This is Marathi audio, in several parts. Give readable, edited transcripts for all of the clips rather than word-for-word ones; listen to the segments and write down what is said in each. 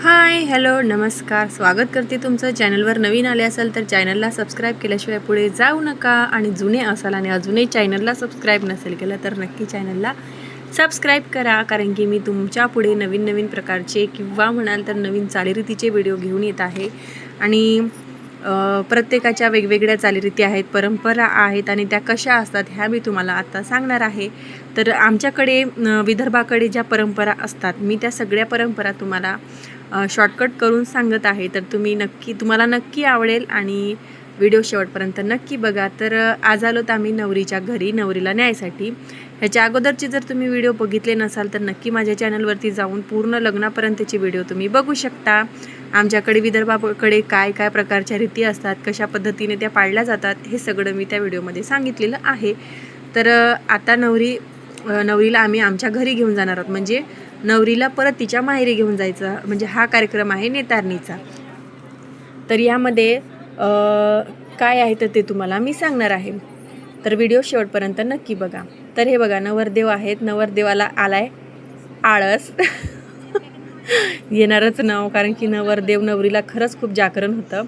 हाय हॅलो नमस्कार, स्वागत करते तुमचं. चॅनलवर नवीन आले असाल तर चॅनलला सबस्क्राईब केल्याशिवाय पुढे जाऊ नका. आणि जुने असाल आणि अजूनही चॅनलला सबस्क्राईब नसेल केलं तर नक्की चॅनलला सबस्क्राईब करा, कारण की मी तुमच्या पुढे नवीन नवीन प्रकारचे किंवा म्हणाल तर नवीन चालीरीतीचे व्हिडिओ घेऊन येत आहे. आणि प्रत्येकाच्या वेगवेगळ्या चालीरीती आहेत, परंपरा आहेत आणि त्या कशा असतात ह्या मी तुम्हाला आता सांगणार आहे. तर आमच्याकडे विदर्भाकडे ज्या परंपरा असतात मी त्या सगळ्या परंपरा तुम्हाला शॉर्टकट करून सांगत आहे. तर तुम्हाला नक्की आवडेल आणि व्हिडिओ शेवटपर्यंत नक्की बघा. तर आज आलोत आम्ही नवरीच्या घरी नवरीला न्यायसाठी. ह्याच्या अगोदरची जर तुम्ही व्हिडिओ बघितले नसाल तर नक्की माझ्या चॅनलवरती जाऊन पूर्ण लग्नापर्यंतचे व्हिडिओ तुम्ही बघू शकता. आमच्याकडे विदर्भाकडे काय काय प्रकारच्या रीती असतात, कशा पद्धतीने त्या पाळल्या जातात, हे सगळं मी त्या व्हिडिओमध्ये सांगितलेलं आहे. तर आता नवरीला आम्ही आमच्या घरी घेऊन जाणार आहोत, म्हणजे नवरीला परत तिच्या माहेरी घेऊन जायचं, म्हणजे हा कार्यक्रम आहे नेतारणीचा. तर यामध्ये काय आहे तर ते तुम्हाला मी सांगणार आहे. तर व्हिडिओ शेवटपर्यंत नक्की बघा. तर हे बघा, नवरदेव आहेत. नवरदेवाला आलाय आळस येणारच नाव, कारण की नवरदेव नवरीला खरंच खूप जागरण होतं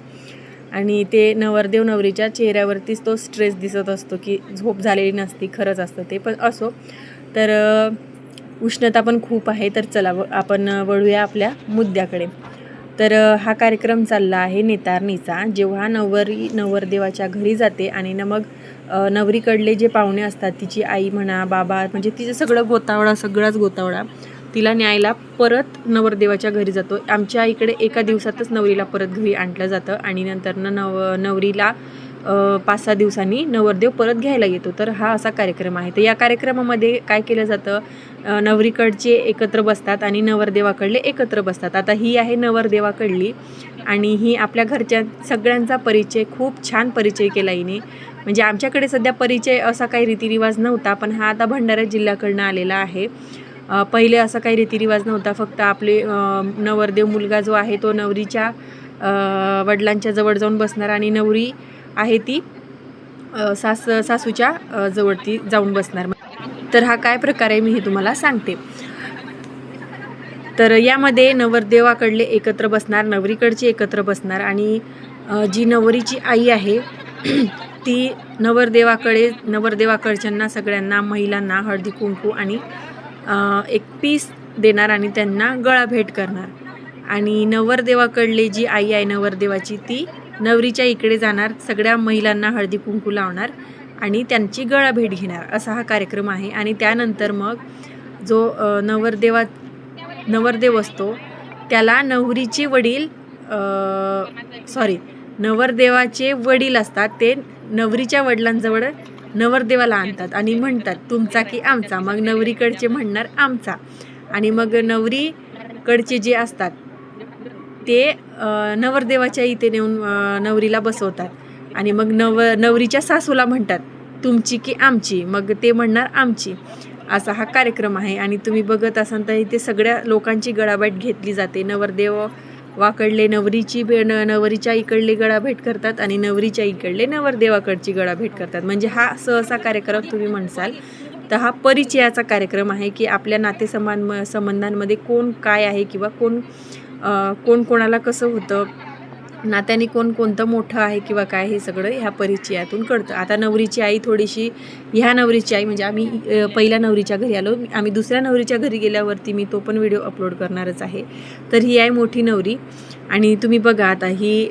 आणि ते नवरदेव नवरीच्या चेहऱ्यावरतीच तो स्ट्रेस दिसत असतो की झोप झालेली नसती. खरंच असतं ते, पण असो. तर उष्णता पण खूप आहे. तर चला आपण वळूया आपल्या मुद्द्याकडे. तर हा कार्यक्रम चालला आहे नेतारणीचा. जेव्हा नवरी नवरदेवाच्या घरी जाते आणि मग नवरीकडले जे पाहुणे असतात, तिची आई म्हणा, बाबा, म्हणजे तिचं सगळाच गोतावळा तिला न्यायला परत नवरदेवाच्या घरी जातो. आमच्या इकडे एका दिवसातच नवरीला परत घरी आणलं जातं आणि नंतर नवरीला 5-6 दिवसांनी नवरदेव परत घ्यायला येतो. तर हा असा कार्यक्रम आहे. तर या कार्यक्रमामध्ये काय केलं जातं, नवरीकडचे एकत्र बसतात आणि नवरदेवाकडले एकत्र बसतात. आता ही आहे नवरदेवाकडली आणि ही आपल्या घरच्या सगळ्यांचा परिचय, खूप छान परिचय केला हिने. म्हणजे आमच्याकडे सध्या परिचय असा काही रीतिरिवाज नव्हता, पण हा आता भंडारा जिल्ह्याकडनं आलेला आहे. पहिले असा काही रीतिरिवाज नव्हता. फक्त आपले नवरदेव मुलगा जो आहे तो नवरीच्या वडिलांच्या जवळ जाऊन बसणार आणि नवरी आहे ती सासूच्या जवळ ती जाऊन बसणार. तर हा काय प्रकार आहे मी हे तुम्हाला सांगते. तर यामध्ये नवरदेवाकडले एकत्र बसणार, नवरीकडची एकत्र बसणार आणि जी नवरीची आई आहे ती नवरदेवाकडच्यांना सगळ्यांना महिलांना हळदी कुंकू आणि एक पीस देणार आणि त्यांना गळा भेट करणार. आणि नवरदेवाकडली जी आई आहे नवरदेवाची, ती नवरीच्या इकडे जाणार, सगळ्या महिलांना हळदी कुंकू लावणार आणि त्यांची गळा भेट घेणार. असा हा कार्यक्रम आहे. आणि त्यानंतर मग जो नवरदेव असतो त्याला नवरदेवाचे वडील असतात, ते नवरीच्या वडिलांजवळ नवरदेवाला आणतात आणि म्हणतात तुमचा की आमचा. मग नवरीकडचे म्हणणार आमचा. आणि मग नवरीकडचे जे असतात ते नवरदेवाच्या इथे नेऊन नवरीला बसवतात आणि मग नवरीच्या सासूला म्हणतात तुमची की आमची. मग ते म्हणणार आमची. असा हा कार्यक्रम आहे. आणि तुम्ही बघत असाल तर इथे सगळ्या लोकांची गळाभेट घेतली जाते. नवरदेवाकडले नवरीच्या इकडले गळाभेट करतात आणि नवरीच्या इकडले नवरदेवाकडची गळाभेट करतात. म्हणजे हा सहसा कार्यक्रम तुम्ही म्हणसाल तर हा परिचयाचा कार्यक्रम आहे, की आपल्या संबंधांमध्ये कोण काय आहे किंवा कोण कोणाला कसं होतं, नात्याने कोणतं मोठं आहे किंवा काय, हे सगळं ह्या परिचयातून कळतं. आता ह्या नवरीची आई म्हणजे आम्ही पहिल्या नवरीच्या घरी आलो, आम्ही दुसऱ्या नवरीच्या घरी गेल्यावरती मी तो पण व्हिडिओ अपलोड करणारच आहे. तर ही आहे मोठी नवरी. आणि तुम्ही बघा आता ही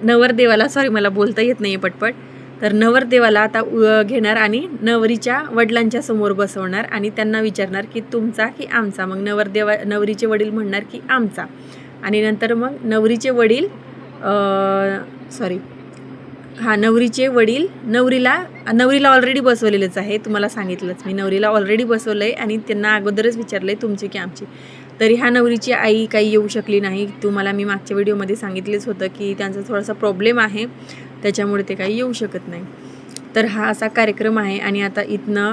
नवरदेवाला सॉरी मला बोलता येत नाही पटपट. तर नवरदेवाला आता घेणार आणि नवरीच्या वडिलांच्या समोर बसवणार आणि त्यांना विचारणार की तुमचा की आमचा. मग नवरीचे वडील म्हणणार की आमचा. आणि नंतर मग नवरीचे वडील नवरीला ऑलरेडी बसवलेलंच आहे, तुम्हाला सांगितलंच मी. नवरीला ऑलरेडी बसवलं आहे आणि त्यांना अगोदरच विचारलं आहे तुमची की आमची. तरी ह्या नवरीची आई काही येऊ शकली नाही. तुम्हाला मी मागच्या व्हिडिओमध्ये सांगितलेच होतं की त्यांचा थोडासा प्रॉब्लेम आहे, त्याच्यामुळे ते काही येऊ शकत नाही. तर हा असा कार्यक्रम आहे. आणि आता इथनं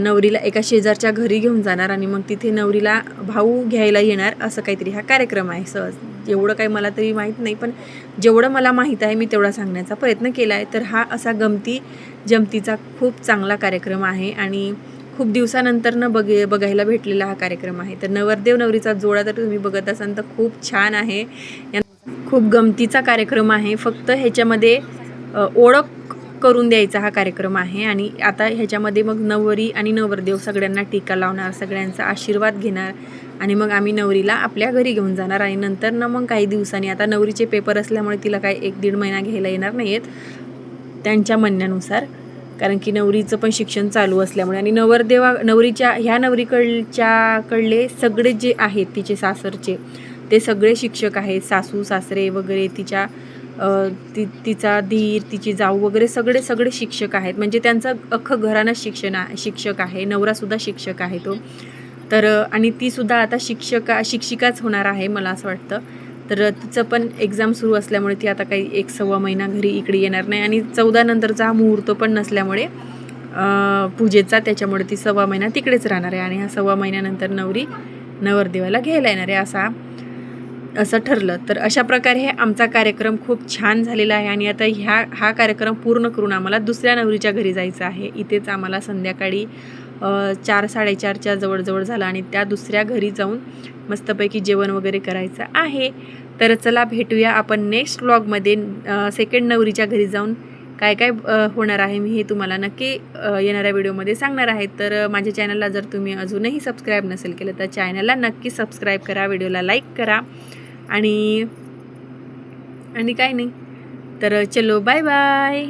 नवरीला एका शेजारच्या घरी घेऊन जाणार आणि मग तिथे नवरीला भाऊ घ्यायला येणार, असं काहीतरी हा कार्यक्रम आहे. सहज एवढं काही मला तरी माहीत नाही, पण जेवढं मला माहीत आहे मी तेवढा सांगण्याचा प्रयत्न केला आहे. तर हा असा गमती जमतीचा खूप चांगला कार्यक्रम आहे आणि खूप दिवसानंतरनं बघायला भेटलेला हा कार्यक्रम आहे. तर नवरदेव नवरीचा जोडा तर तुम्ही बघत असाल तर खूप छान आहे. खूप गमतीचा कार्यक्रम आहे. फक्त ह्याच्यामध्ये ओळख करून द्यायचा हा कार्यक्रम आहे. आणि आता ह्याच्यामध्ये मग नवरी आणि नवरदेव सगळ्यांना टीका लावणार, सगळ्यांचा आशीर्वाद घेणार आणि मग आम्ही नवरीला आपल्या घरी घेऊन जाणार. आणि नंतर ना मग काही दिवसांनी, आता नवरीचे पेपर असल्यामुळे तिला काही 1-1.5 महिना घ्यायला येणार नाही आहेत त्यांच्या म्हणण्यानुसार, कारण की नवरीचं पण शिक्षण चालू असल्यामुळे. आणि नवरीच्या ह्या कडले सगळे जे आहेत तिचे सासरचे ते सगळे शिक्षक आहेत, सासू सासरे वगैरे, तिचा धीर, तिची जाऊ वगैरे सगळे शिक्षक आहेत. म्हणजे त्यांचं अख्खं घरानं शिक्षक आहे. नवरासुद्धा शिक्षक आहे तो. तर आणि तीसुद्धा आता शिक्षिकाच होणार आहे मला असं वाटतं. तर तिचं पण एक्झाम सुरू असल्यामुळे ती आता काही 1-1.25 महिना घरी इकडे येणार नाही. आणि 14 नंतरचा हा मुहूर्त पण नसल्यामुळे पूजेचा, त्याच्यामुळे ती 1.25 महिना तिकडेच राहणार आहे. आणि हा 1.25 महिन्यानंतर नवरी नवरदेवाला घ्यायला येणार आहे असं ठरलं. तर अशा प्रकारे आमचा कार्यक्रम खूप छान झालेला आहे. आणि आता हा कार्यक्रम पूर्ण करून आम्हाला दुसऱ्या नवरीच्या घरी जायचं आहे. इथेच आम्हाला संध्याकाळी 4-4:30च्या जवळ झाला आणि त्या दुसऱ्या घरी जाऊन मस्तपैकी जेवण वगैरे करायचं आहे. तर चला भेटूया आपण नेक्स्ट व्लॉगमध्ये. सेकंड नवरीच्या घरी जाऊन काय होणार आहे मी हे तुम्हाला नक्की येणाऱ्या व्हिडिओमध्ये सांगणार आहे. तर माझ्या चॅनलला जर तुम्ही अजूनही सबस्क्राईब नसेल केलं तर चॅनलला नक्की सबस्क्राईब करा, व्हिडिओला लाईक करा आणि काय नाही. तर चलो बाय बाय.